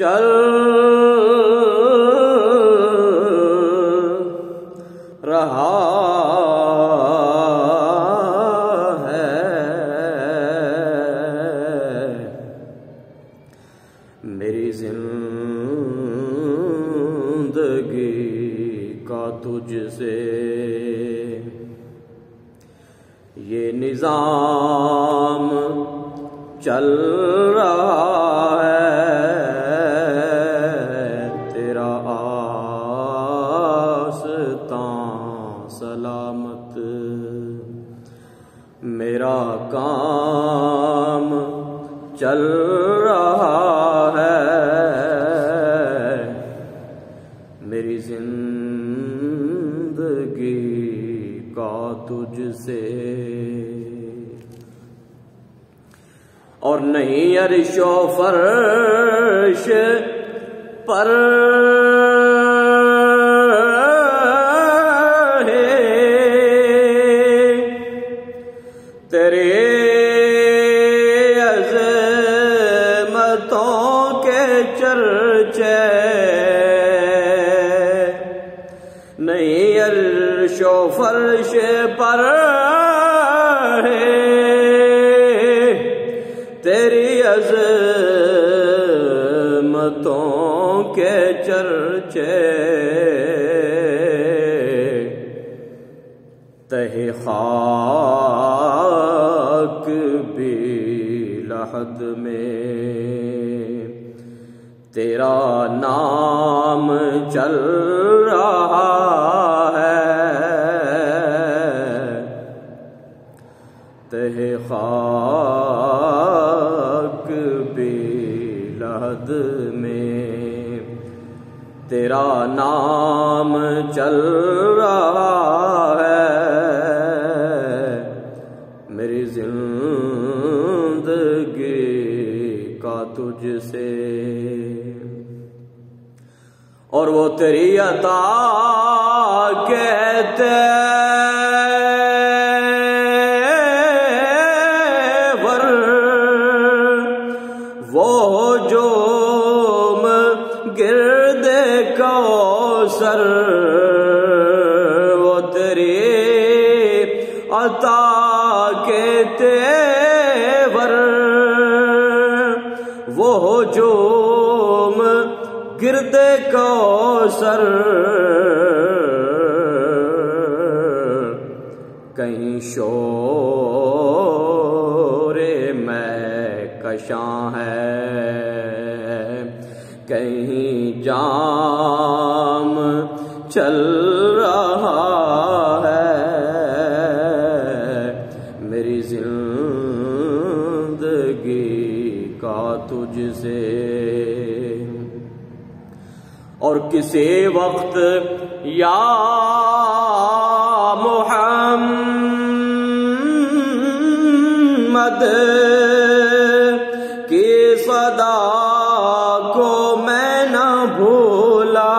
چل رہا ہے، میری زندگی کا تجھ سے یہ نظام چل رہا ہے، تیرا آستاں سلامت، میرا کام چل رہا ہے، میری زندگی کا تجھ سے اور نہیں عرش و فرش پر ہے تیرے عظمتوں کے چرچے، نہیں عرش و فرش پر ہے تیری عظمتوں کے چرچے، تہ خاک بھی لحد میں تیرا نام چل رہا ہے، تہ خاک بھی لحد میں تیرا نام چل رہا ہے، میری زندگی کا تجھ سے اور وہ تیری عطا کہتے وہ جو گرد کوثر، وہ تیری عطا کے تیور، وہ جو گرد کوثر، کہیں شور میں کشاں ہے، کہیں جام چل رہا ہے، میری زندگی کا تجھ سے اور کسی وقت یا محمد کی صدا کو میں نہ بھولا،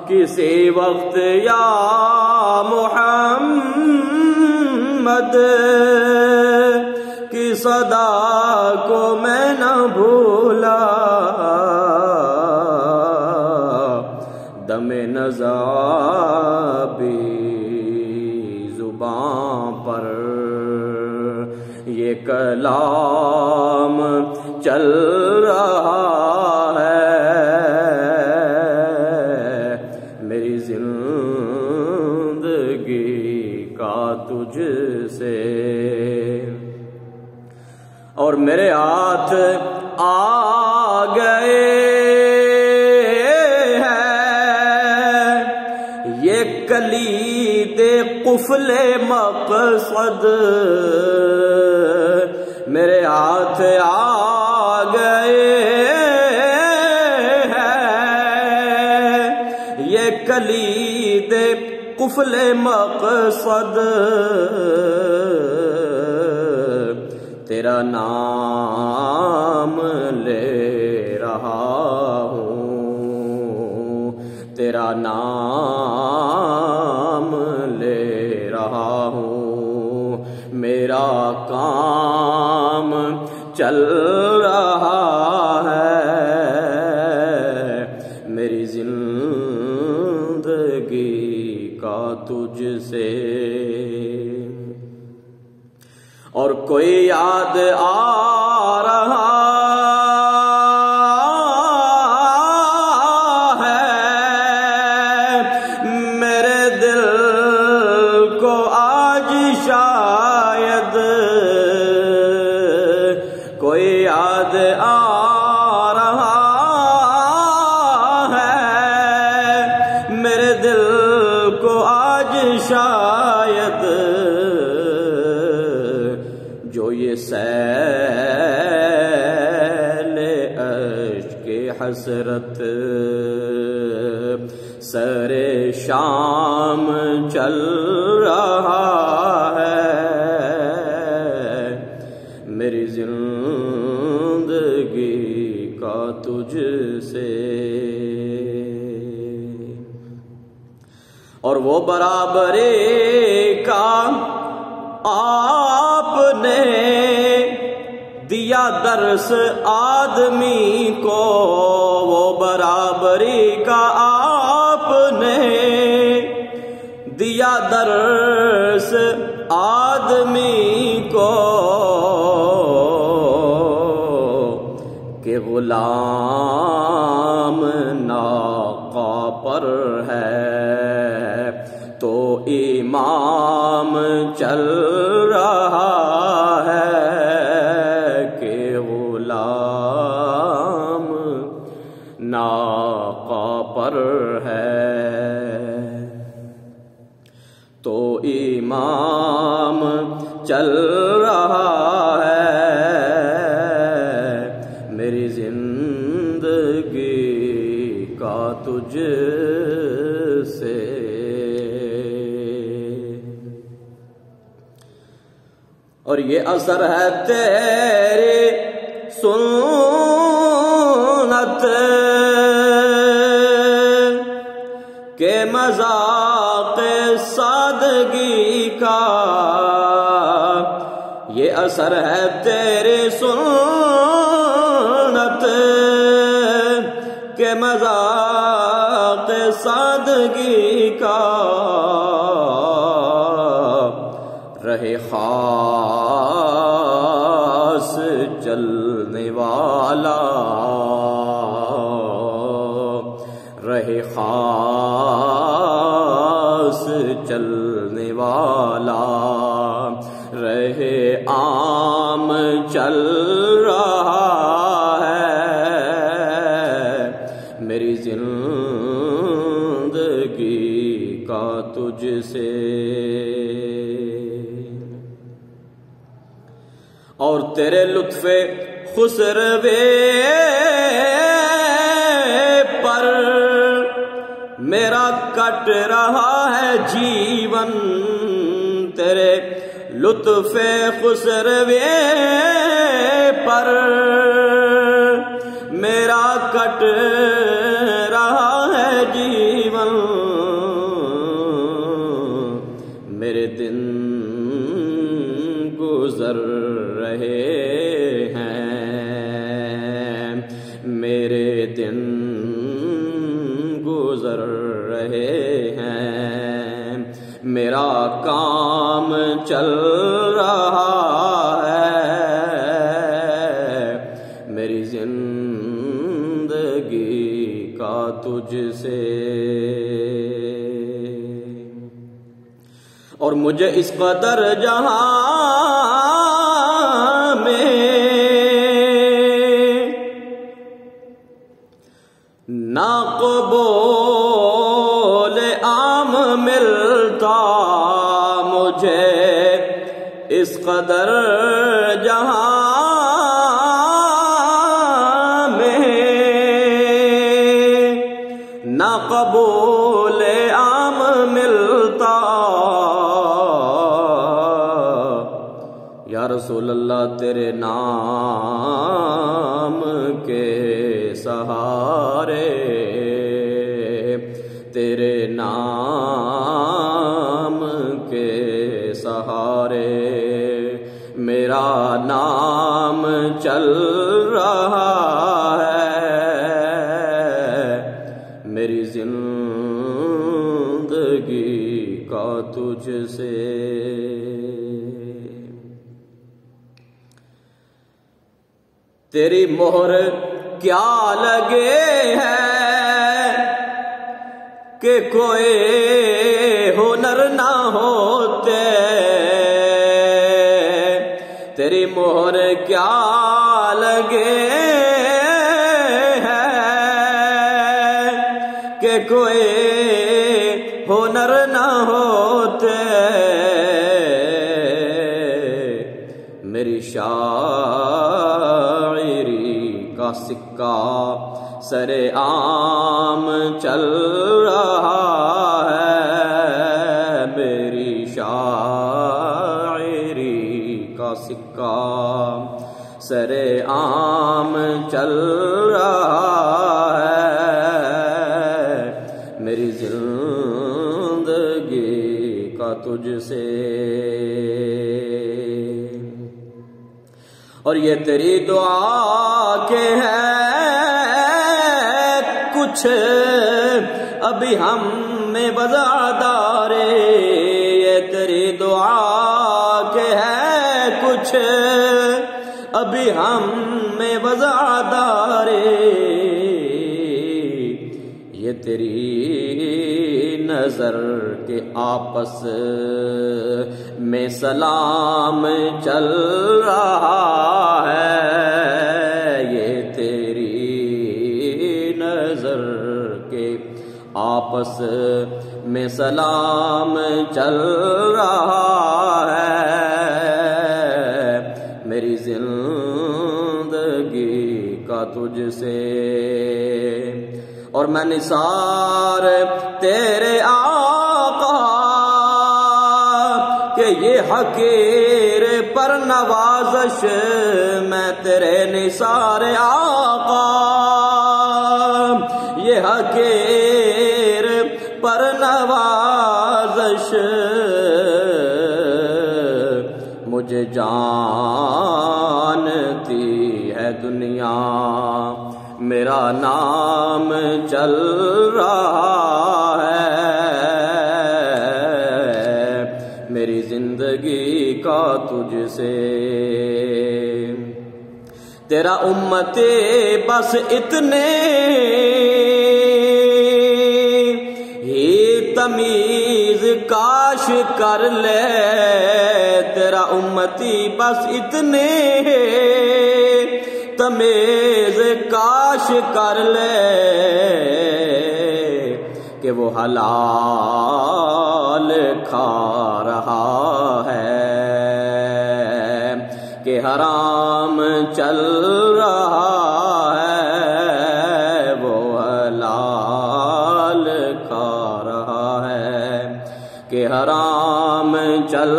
کسی وقت یا محمد کی صدا کو میں نہ بھولا، دم نزا بھی زباں پر یہ کلام چل رہا ہے، میری زندگی کا تجھ سے اور میرے ہاتھ آ گئے کلید قفل مقصد، میرے ہاتھ آ گئے ہیں یہ کلید قفل مقصد، تیرا نام لے رہا ہوں، تیرا نام لے رہا ہوں، میرا کام چل رہا یاد آ رہا ہے میرے دل کو آج شاید جو یہ سیل اشک حسرت سر شام چل رہا ہے میری زندگی کا تجھ سے، اور وہ برابری کا آپ نے دیا درس آدمی کو، وہ برابری کا آپ نے دیا درس آدمی کو کہ غلام ناقہ پر ہے تو امام چل رہا ہے، کہ غلام ناقہ پر ہے تو امام چل رہا ہے میری زندگی کا تجھ سے۔ اور یہ اثر ہے تیری سنت کے مذاق سادگی کا، یہ اثر ہے تیری سنت کے مذاق سادگی کا، رہے خاص چلنے والا، رہے خاص چلنے والا، رہے عام چل رہا ہے میری زندگی کا تجھ سے۔ اور تیرے لطف خسروے پر میرا کٹ رہا ہے جیون، تیرے لطف خسروے پر میرا کٹ رہا ہے جیون، میرے دن گزر رہے ہیں، میرے دن گزر رہے ہیں، میرا کام چل رہا ہے میری زندگی کا تجھ سے۔ اور مجھے اس قدر جہاں میں ناقبول عام ملتا، مجھے اس قدر جہاں میں ناقبول عام ملتا، یا رسول اللہ تیرے نام کے سہارے، تیرے نام کے سہارے میرا نام چل رہا ہے میری زندگی کا تجھ سے۔ تیری مہر کیا لگے ہے کہ کوئی ہنر نہ ہوتے، تیری مہر کیا لگے آگے ہے کہ کوئی ہنر نہ ہوتے، میری شاعری کا سکہ سر عام چل رہا ہے، میری شاعری کا سکہ سر عام چل رہا ہے، میری زندگی کا تجھ سے۔ اور یہ تیری دعا کے ہے کچھ ابھی ہم میں وزادارے، یہ تیری دعا کے ہے کچھ ابھی ہم میں وزادارے، یہ تیری نظر کے آپس میں سلام چل رہا ہے، یہ تیری نظر کے آپس میں سلام چل رہا ہے، میری زندگی کا تجھ سے۔ اور میں نثار تیرے آقا کہ یہ حقیر پر نوازش، میں تیرے نثار آقا یہ حقیر پر نوازش، مجھے جانتی ہے دنیا میرا نام چل رہا ہے، میری زندگی کا تجھ سے۔ تیرا امتی بس اتنے ہی تمیز کاش کر لے، تیرا امتی بس اتنے تمیز کاش کر لے کہ وہ حلال کھا رہا ہے کہ حرام چل رہا ہے، وہ حلال کھا رہا ہے کہ حرام چل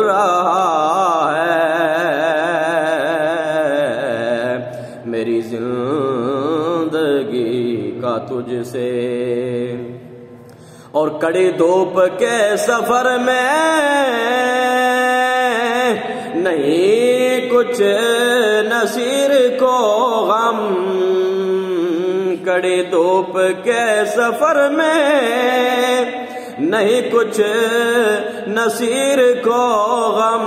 رہا ہے، میری زندگی کا تجھ سے۔ اور کڑی دھوپ کے سفر میں نہیں کچھ نصیر کو غم، کڑی دھوپ کے سفر میں نہیں کچھ نصیر کو غم،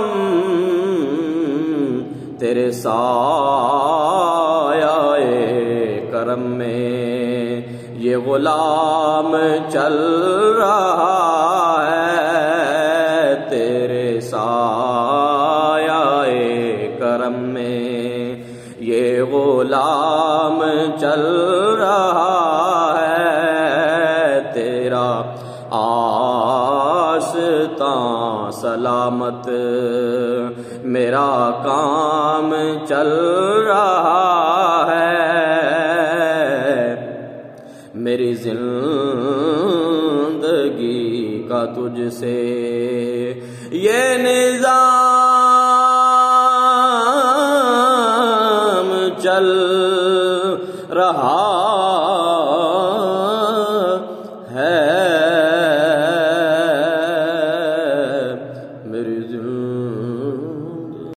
تیرے سایہ کرم میں یہ غلام چل رہا ہے، تیرے سایہ کرم میں یہ غلام چل رہا ہے، تیرا آستاں سلامت میرا کام چل رہا ہے، میری زندگی کا تجھ سے۔ یہ نظام